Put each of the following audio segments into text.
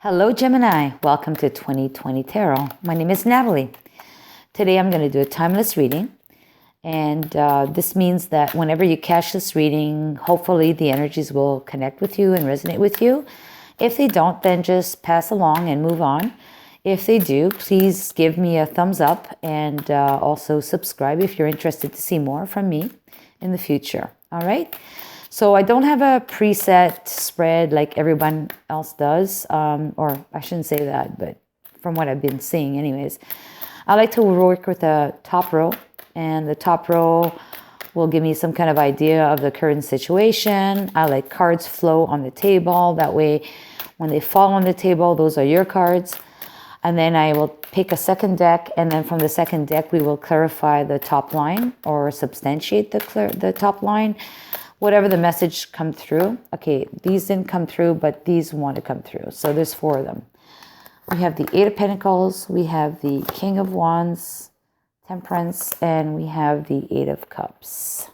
Hello, Gemini. Welcome to 2020 Tarot. My name is Natalie. Today I'm going to do a timeless reading. And this means that whenever you catch this reading, hopefully the energies will connect with you and resonate with you. If they don't, then just pass along and move on. If they do, please give me a thumbs up and also subscribe if you're interested to see more from me in the future. All right? So I don't have a preset spread like everyone else does, or I shouldn't say that, but from what I've been seeing anyways. I like to work with a top row, and the top row will give me some kind of idea of the current situation. I like cards flow on the table. That way, when they fall on the table, those are your cards. And then I will pick a second deck, and then from the second deck, we will clarify the top line or substantiate the top line. Whatever the message come through. Okay, these didn't come through, but these want to come through. So there's 4 of them. We have the 8 of Pentacles, we have the King of Wands, Temperance, and we have the 8 of Cups.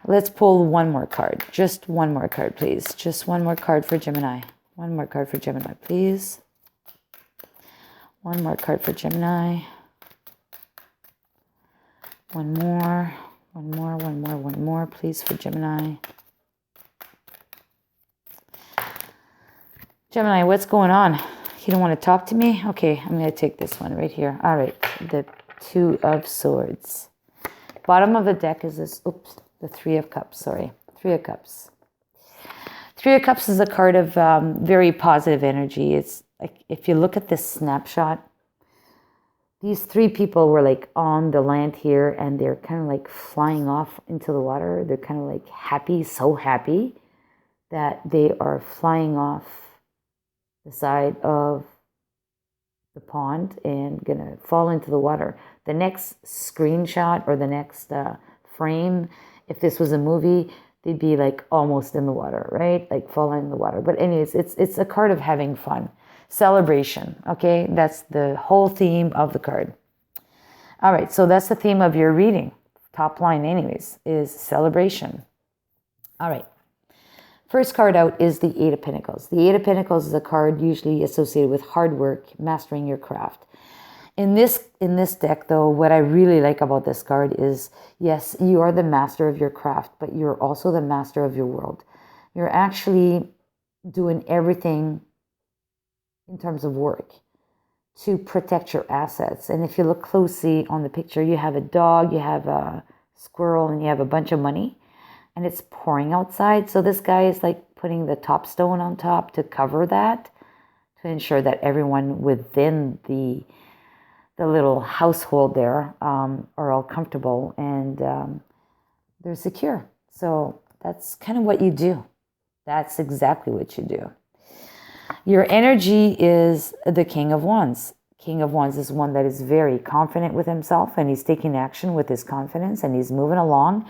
Let's pull one more card. Just one more card, please. Just one more card for Gemini. One more card for Gemini, please. One more card for Gemini. One more. One more, please, for Gemini. Gemini, what's going on? You don't want to talk to me? Okay, I'm going to take this one right here. All right, the 2 of Swords. Bottom of the deck is this, the 3 of Cups, sorry. 3 of Cups. 3 of Cups is a card of very positive energy. It's like, if you look at this snapshot, these 3 people were like on the land here, and they're kind of like flying off into the water. They're kind of like happy, so happy that they are flying off the side of the pond and gonna fall into the water. The next screenshot or the next frame, if this was a movie, they'd be like almost in the water, right? Like falling in the water. But anyways, it's a card of having fun. Celebration, okay? That's the whole theme of the card. All right, so that's the theme of your reading. Top line anyways, is celebration. All right. First card out is the 8 of Pentacles. The 8 of Pentacles is a card usually associated with hard work, mastering your craft. In this deck, though, what I really like about this card is, yes, you are the master of your craft, but you're also the master of your world. You're actually doing everything in terms of work to protect your assets. And if you look closely on the picture, you have a dog, you have a squirrel, and you have a bunch of money, and it's pouring outside. So this guy is like putting the top stone on top to cover that, to ensure that everyone within the little household there are all comfortable and they're secure. So that's kind of what you do. That's exactly what you do. Your energy is the King of Wands. King of Wands is one that is very confident with himself, and he's taking action with his confidence, and he's moving along,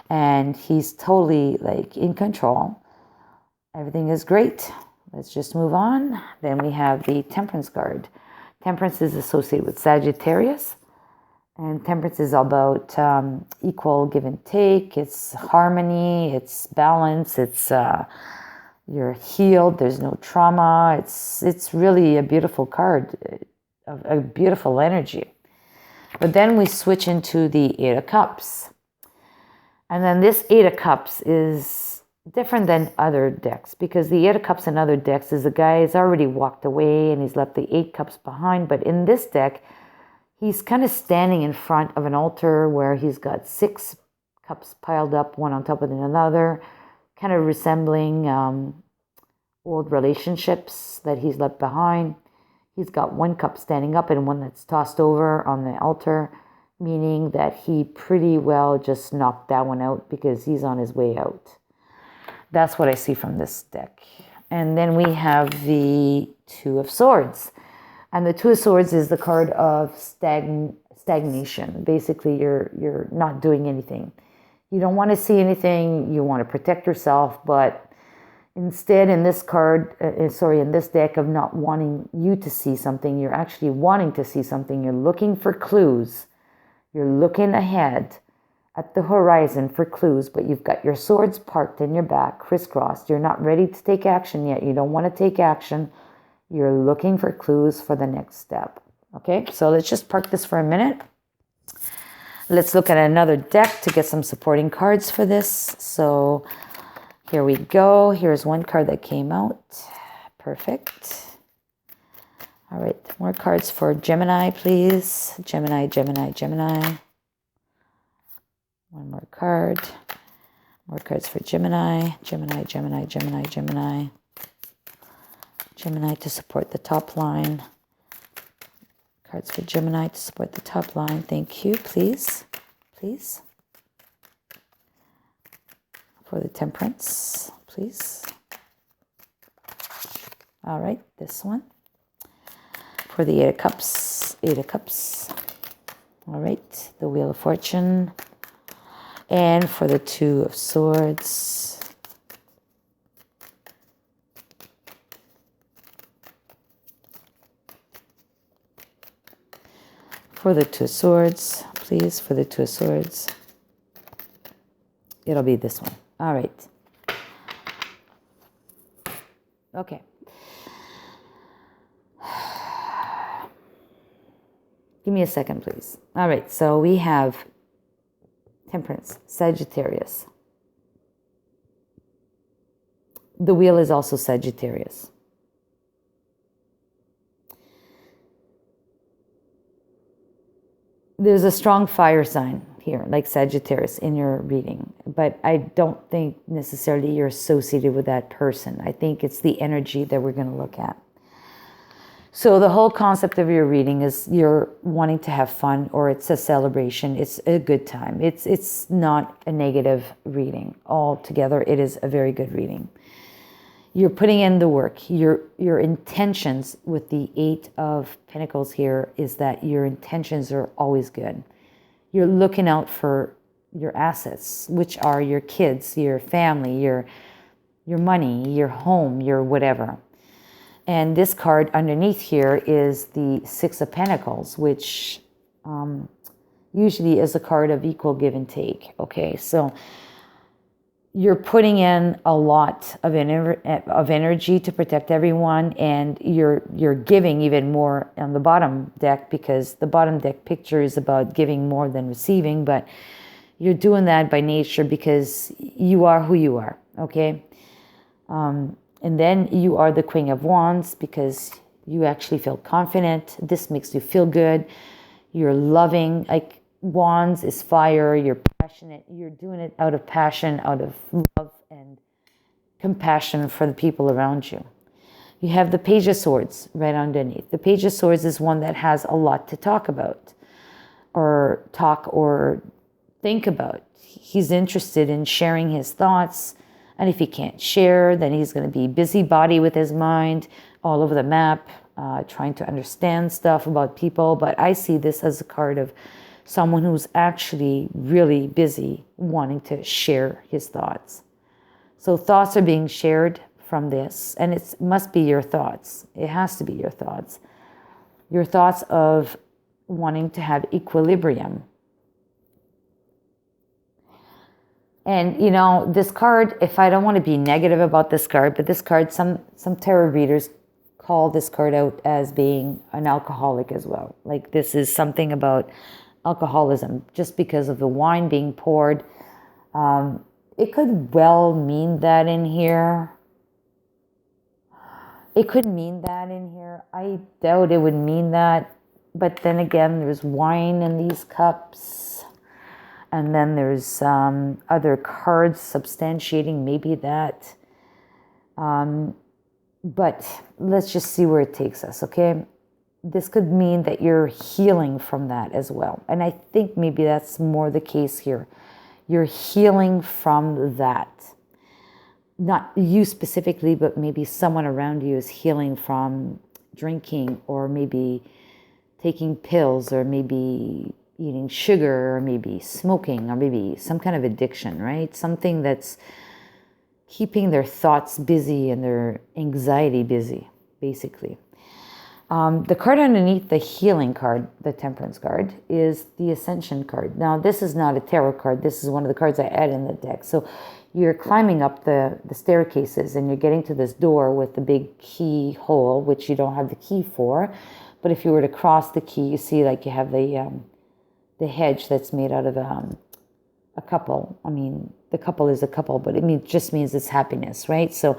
and he's totally like in control. Everything is great. Let's just move on. Then we have the Temperance card. Temperance is associated with Sagittarius, and Temperance is about equal give and take. It's harmony, it's balance, it's you're healed, there's no trauma. It's really a beautiful card, a beautiful energy. But then we switch into the 8 of Cups. And then this 8 of Cups is different than other decks, because the 8 of Cups in other decks is a guy who's already walked away and he's left the 8 Cups behind. But in this deck, he's kind of standing in front of an altar where he's got 6 cups piled up, one on top of another, kind of resembling old relationships that he's left behind. He's got 1 cup standing up and one that's tossed over on the altar, meaning that he pretty well just knocked that one out because he's on his way out. That's what I see from this deck. And then we have the 2 of Swords. And the 2 of Swords is the card of stagnation. Basically, you're not doing anything. You don't want to see anything. You want to protect yourself, but instead, in this card, in this deck of not wanting you to see something, you're actually wanting to see something. You're looking for clues. You're looking ahead at the horizon for clues, but you've got your swords parked in your back, crisscrossed. You're not ready to take action yet. You don't want to take action. You're looking for clues for the next step. Okay, so let's just park this for a minute. Let's look at another deck to get some supporting cards for this. So here we go. Here's one card that came out. Perfect. All right, more cards for Gemini, please. Gemini, Gemini, Gemini. One more card. More cards for Gemini. Gemini, Gemini, Gemini, Gemini. Gemini to support the top line. Cards for Gemini to support the top line. Thank you, please. Please. For the Temperance, please. All right, this one. For the Eight of Cups. Eight of Cups. All right, the Wheel of Fortune. And for the Two of Swords. For the Two of Swords, please, for the Two of Swords. It'll be this one. All right. Okay. Give me a second, please. All right, so we have Temperance, Sagittarius. The Wheel is also Sagittarius. There's a strong fire sign here, like Sagittarius, in your reading. But I don't think necessarily you're associated with that person. I think it's the energy that we're going to look at. So the whole concept of your reading is you're wanting to have fun, or it's a celebration. It's a good time. It's not a negative reading. Altogether, it is a very good reading. You're putting in the work. Your intentions with the Eight of Pentacles here is that your intentions are always good. You're looking out for your assets, which are your kids, your family, your money, your home, your whatever. And this card underneath here is the Six of Pentacles, which usually is a card of equal give and take. Okay, so you're putting in a lot of energy to protect everyone, and you're giving even more on the bottom deck, because the bottom deck picture is about giving more than receiving, but you're doing that by nature because you are who you are, okay? And then you are the Queen of Wands because you actually feel confident. This makes you feel good. You're loving. Like, Wands is fire. You're passionate. You're doing it out of passion, out of love and compassion for the people around you. You have the Page of Swords right underneath. The Page of Swords is one that has a lot to talk about or think about. He's interested in sharing his thoughts. And if he can't share, then he's going to be busybody with his mind all over the map, trying to understand stuff about people. But I see this as a card of someone who's actually really busy wanting to share his thoughts. So thoughts are being shared from this, and it must be your thoughts. It has to be your thoughts. Your thoughts of wanting to have equilibrium. And, you know, this card, if I don't want to be negative about this card, but this card, some tarot readers call this card out as being an alcoholic as well. Like, this is something about alcoholism, just because of the wine being poured. It could well mean that in here. It could mean that in here. I doubt it would mean that. But then again, there's wine in these cups. And then there's other cards substantiating maybe that. But let's just see where it takes us, okay? This could mean that you're healing from that as well. And I think maybe that's more the case here. You're healing from that. Not you specifically, but maybe someone around you is healing from drinking, or maybe taking pills, or maybe eating sugar, or maybe smoking, or maybe some kind of addiction, right? Something that's keeping their thoughts busy and their anxiety busy, basically. The card underneath the healing card, the Temperance card, is the Ascension card. Now, this is not a tarot card. This is one of the cards I add in the deck. So you're climbing up the staircases and you're getting to this door with the big key hole, which you don't have the key for. But if you were to cross the key, you see like you have the hedge that's made out of a couple. I mean, the couple is a couple, but it just means it's happiness, right? So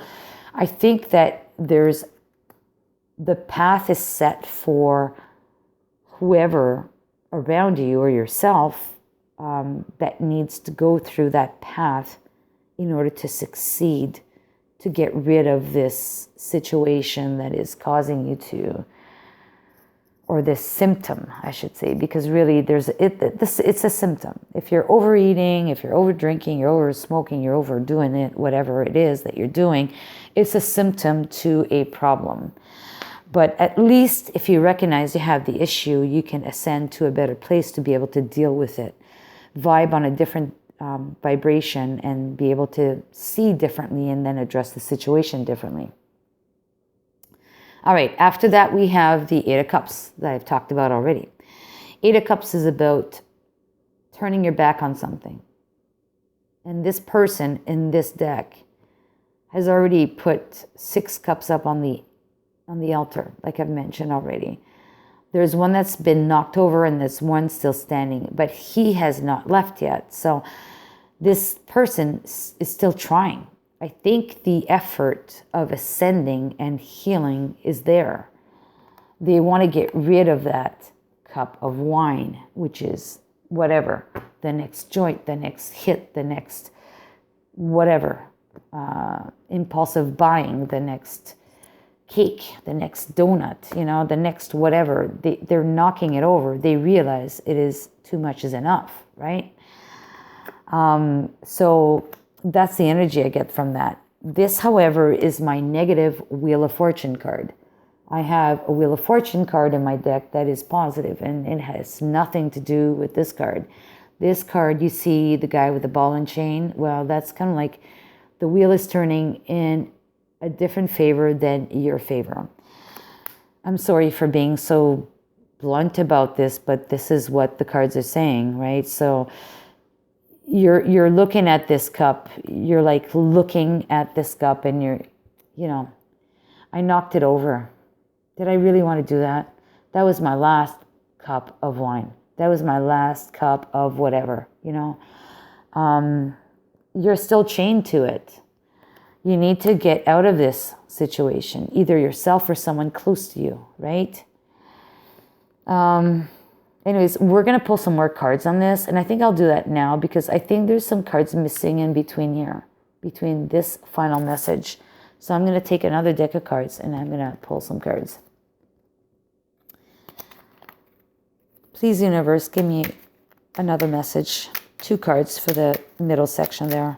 I think that the path is set for whoever around you or yourself that needs to go through that path in order to succeed, to get rid of this situation that is causing you to, or this symptom, I should say, because really it's a symptom. If you're overeating, if you're over drinking, you're over smoking, you're overdoing it, whatever it is that you're doing, it's a symptom to a problem. But at least if you recognize you have the issue, you can ascend to a better place to be able to deal with it, vibe on a different vibration, and be able to see differently and then address the situation differently. All right, after that we have the Eight of Cups that I've talked about already. Eight of Cups is about turning your back on something. And this person in this deck has already put 6 cups up on the altar, like I've mentioned already. There's one that's been knocked over and there's one still standing, but he has not left yet. So this person is still trying. I think the effort of ascending and healing is there. They want to get rid of that cup of wine, which is whatever, the next joint, the next hit, the next whatever, impulsive buying, the next cake, the next donut, the next whatever. They're knocking it over. They realize it is too much is enough, right? So that's the energy I get from that. This, however, is my negative Wheel of Fortune card. I have a Wheel of Fortune card in my deck that is positive, and it has nothing to do with this card. This card, you see the guy with the ball and chain. Well, that's kind of like the wheel is turning in a different favor than your favor. I'm sorry for being so blunt about this, but this is what the cards are saying, right? So you're looking at this cup, you're like looking at this cup and I knocked it over. Did I really want to do that? That was my last cup of wine. That was my last cup of whatever, You're still chained to it. You need to get out of this situation, either yourself or someone close to you, right? Anyways, we're going to pull some more cards on this, and I think I'll do that now because I think there's some cards missing in between here, between this final message. So I'm going to take another deck of cards, and I'm going to pull some cards. Please, universe, give me another message. 2 cards for the middle section there.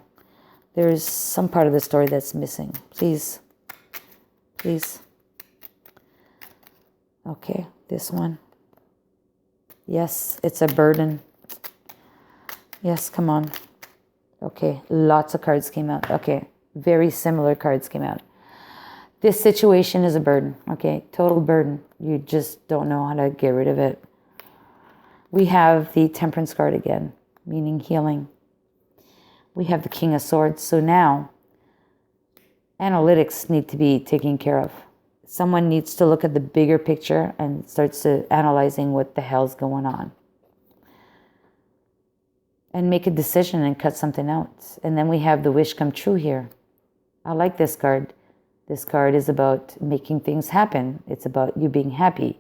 There's some part of the story that's missing. Please. Please. Okay, this one. Yes, it's a burden. Yes, come on. Okay, lots of cards came out. Okay, very similar cards came out. This situation is a burden. Okay, total burden. You just don't know how to get rid of it. We have the Temperance card again, meaning healing. We have the King of Swords. So now, analytics need to be taken care of. Someone needs to look at the bigger picture and starts to analyzing what the hell's going on. And make a decision and cut something out. And then we have the wish come true here. I like this card. This card is about making things happen. It's about you being happy.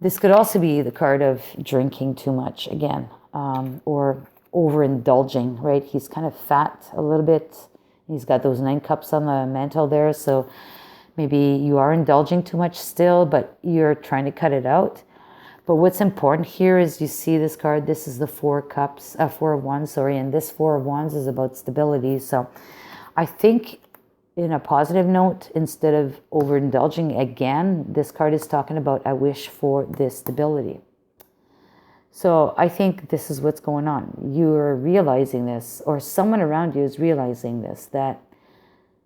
This could also be the card of drinking too much again, or overindulging, right? He's kind of fat a little bit. He's got those 9 cups on the mantle there. So maybe you are indulging too much still, but you're trying to cut it out. But what's important here is you see this card. This is the 4 of Wands, and this 4 of Wands is about stability. So I think in a positive note, instead of overindulging again, this card is talking about I wish for this stability. So I think this is what's going on. You're realizing this, or someone around you is realizing this, that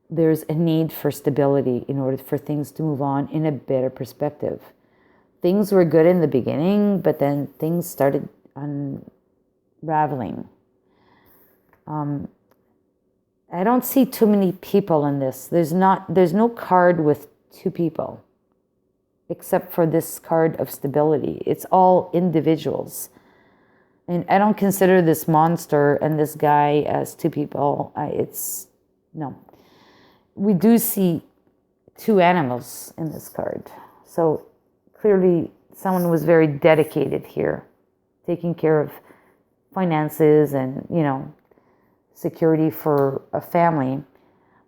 there's a need for stability in order for things to move on in a better perspective. Things were good in the beginning, but then things started unraveling. I don't see too many people in this. There's no card with two people, except for this card of stability. It's all individuals. And I don't consider this monster and this guy as two people. No. We do see two animals in this card. So clearly someone was very dedicated here, taking care of finances and, security for a family.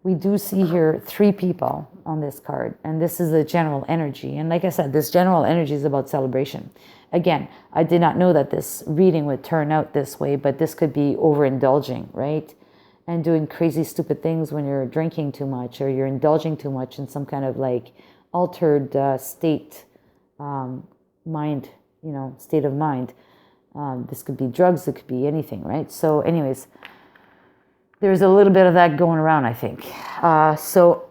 We do see here three people on this card, and this is the general energy. And like I said, this general energy is about celebration. Again, I did not know that this reading would turn out this way, but this could be overindulging, right? And doing crazy, stupid things when you're drinking too much or you're indulging too much in some kind of like altered state, mind, state of mind. This could be drugs, it could be anything, right? So anyways, there's a little bit of that going around, I think. So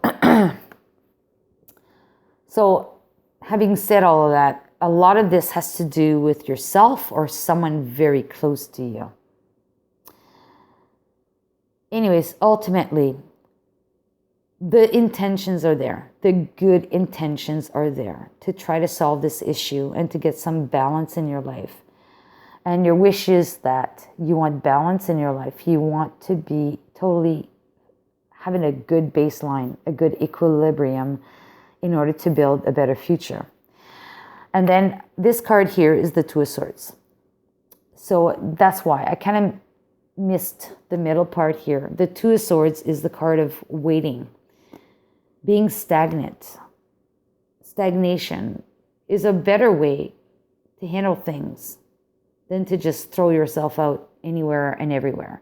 having said all of that, a lot of this has to do with yourself or someone very close to you. Anyways, ultimately, the intentions are there. The good intentions are there to try to solve this issue and to get some balance in your life. And your wish is that you want balance in your life. You want to be totally having a good baseline, a good equilibrium in order to build a better future. And then this card here is the Two of Swords. So that's why I kind of missed the middle part here. The Two of Swords is the card of waiting, being stagnant. Stagnation is a better way to handle things than to just throw yourself out anywhere and everywhere.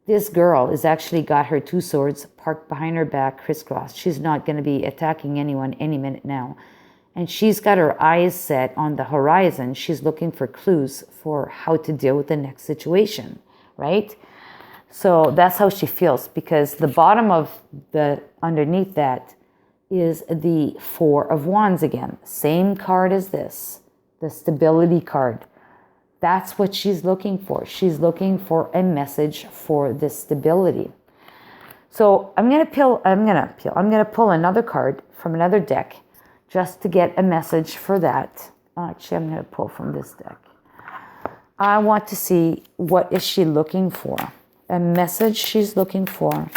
This girl has actually got her two swords parked behind her back, crisscrossed. She's not going to be attacking anyone any minute now. And she's got her eyes set on the horizon. She's looking for clues for how to deal with the next situation, right? So that's how she feels, because the bottom of the underneath that is the Four of Wands again. Same card as this, the stability card. That's what she's looking for. She's looking for a message for this stability. So I'm gonna pull another card from another deck just to get a message for that. Actually, I'm gonna pull from this deck. I want to see what is she looking for. A message she's looking for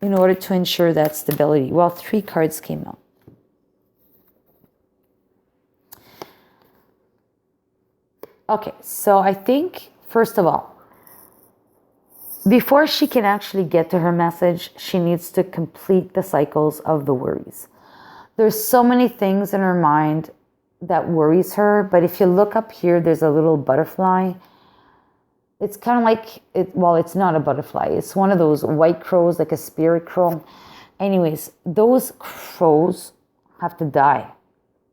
in order to ensure that stability. Well, three cards came out. Okay, so I think, first of all, before she can actually get to her message, she needs to complete the cycles of the worries. There's so many things in her mind that worries her, but if you look up here, there's a little butterfly. It's kind of like, it's not a butterfly. It's one of those white crows, like a spirit crow. Anyways, those crows have to die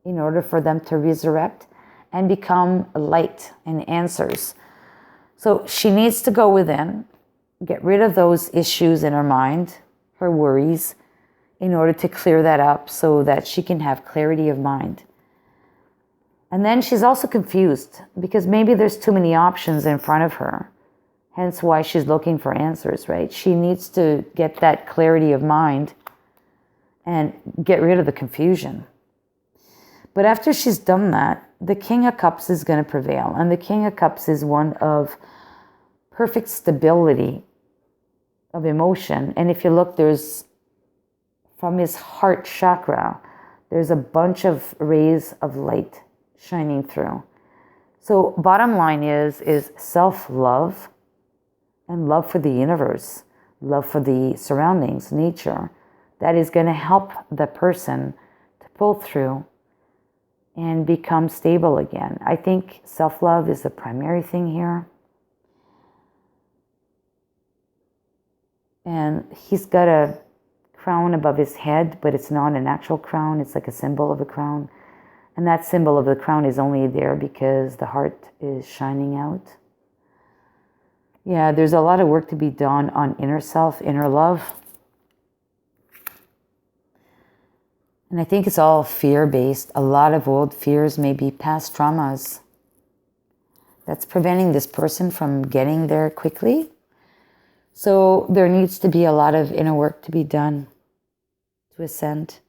in order for them to resurrect and become light and answers. So she needs to go within, get rid of those issues in her mind, her worries, in order to clear that up so that she can have clarity of mind. And then she's also confused because maybe there's too many options in front of her. Hence why she's looking for answers, right? She needs to get that clarity of mind and get rid of the confusion. But after she's done that, the King of Cups is going to prevail. And the King of Cups is one of perfect stability of emotion. And if you look, there's, from his heart chakra, there's a bunch of rays of light shining through. So bottom line is self-love and love for the universe, love for the surroundings, nature, that is going to help the person to pull through and become stable again. I think self-love is the primary thing here. And he's got a crown above his head, but it's not an actual crown. It's like a symbol of a crown. And that symbol of the crown is only there because the heart is shining out. Yeah, there's a lot of work to be done on inner self, inner love. And I think it's all fear-based. A lot of old fears, maybe past traumas, that's preventing this person from getting there quickly. So there needs to be a lot of inner work to be done to ascend.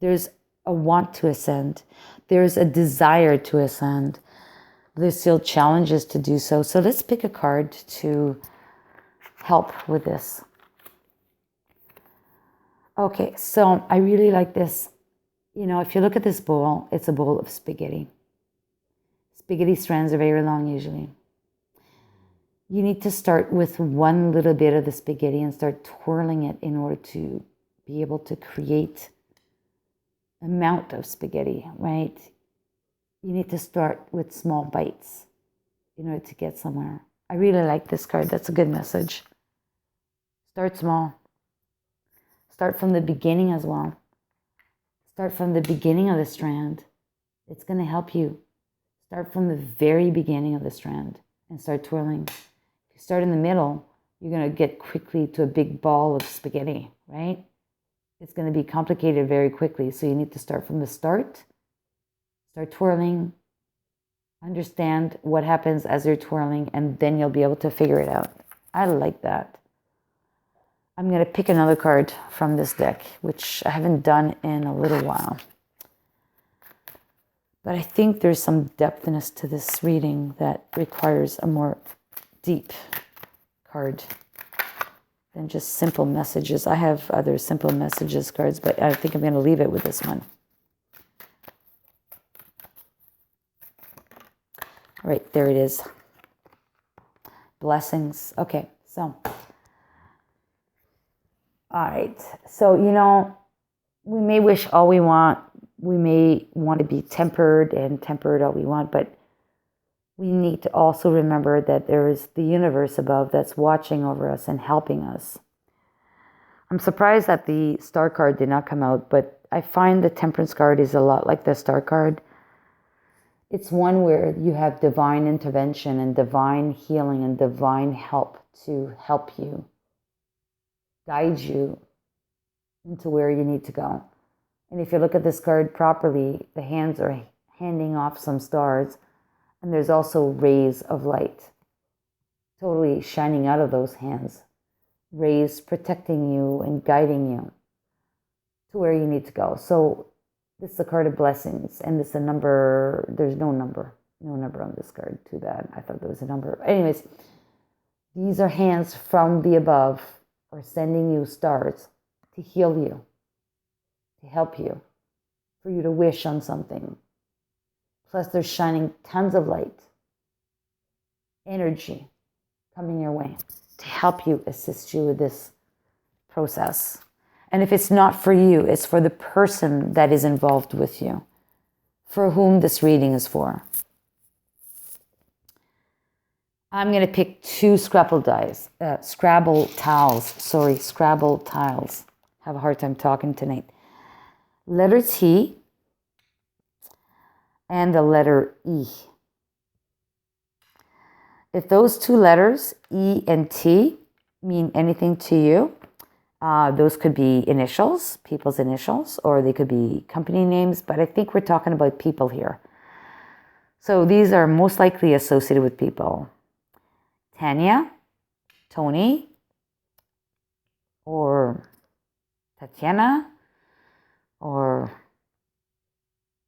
There's a want to ascend. There's a desire to ascend. There's still challenges to do so. So let's pick a card to help with this. Okay, so I really like this. You know, if you look at this bowl, it's a bowl of spaghetti. Spaghetti strands are very long usually. You need to start with one little bit of the spaghetti and start twirling it in order to be able to create an amount of spaghetti, right? You need to start with small bites in order to get somewhere. I really like this card. That's a good message. Start small. Start from the beginning as well. Start from the beginning of the strand. It's going to help you. Start from the very beginning of the strand and start twirling. If you start in the middle, you're going to get quickly to a big ball of spaghetti, right? It's going to be complicated very quickly. So you need to start from the start. Start twirling. Understand what happens as you're twirling, and then you'll be able to figure it out. I like that. I'm going to pick another card from this deck, which I haven't done in a little while. But I think there's some depthness to this reading that requires a more deep card than just simple messages. I have other simple messages cards, but I think I'm going to leave it with this one. All right, there it is. Blessings. Okay, so. All right, so, you know, we may wish all we want. We may want to be tempered all we want, but we need to also remember that there is the universe above that's watching over us and helping us. I'm surprised that the star card did not come out, but I find the temperance card is a lot like the star card. It's one where you have divine intervention and divine healing and divine help to help you, guide you into where you need to go. And if you look at this card properly, the hands are handing off some stars, and there's also rays of light totally shining out of those hands. Rays protecting you and guiding you to where you need to go. So this is a card of blessings, and this is a number. There's no number on this card. Too bad. I thought there was a number. Anyways, these are hands from the above are sending you stars to heal you, to help you, for you to wish on something. Plus, they're shining tons of light, energy coming your way to help you, assist you with this process. And if it's not for you, it's for the person that is involved with you, for whom this reading is for. I'm going to pick two Scrabble tiles. Have a hard time talking tonight. Letter T and the letter E. If those two letters, E and T, mean anything to you, those could be initials, people's initials, or they could be company names, but I think we're talking about people here. So these are most likely associated with people. Tanya, Tony, or Tatiana, or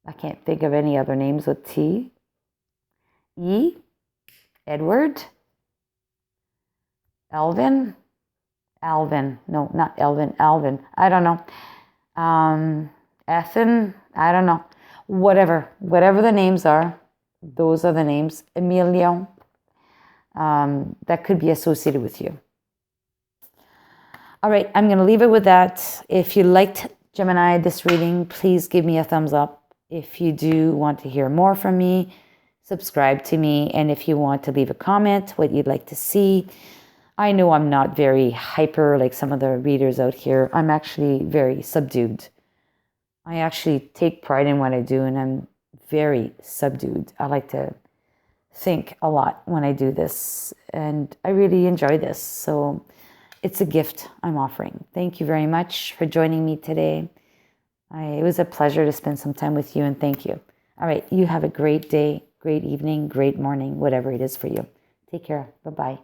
I can't think of any other names with T. E, Edward, Alvin, no, not Elvin, Alvin, I don't know. Ethan, I don't know. Whatever the names are, those are the names. Emilio, that could be associated with you. All right, I'm going to leave it with that. If you liked Gemini, this reading, please give me a thumbs up. If you do want to hear more from me, subscribe to me. And if you want to leave a comment, what you'd like to see. I know I'm not very hyper like some of the readers out here. I'm actually very subdued. I actually take pride in what I do, and I'm very subdued. I like to think a lot when I do this, and I really enjoy this. So it's a gift I'm offering. Thank you very much for joining me today. It was a pleasure to spend some time with you, and thank you. All right, you have a great day, great evening, great morning, whatever it is for you. Take care. Bye-bye.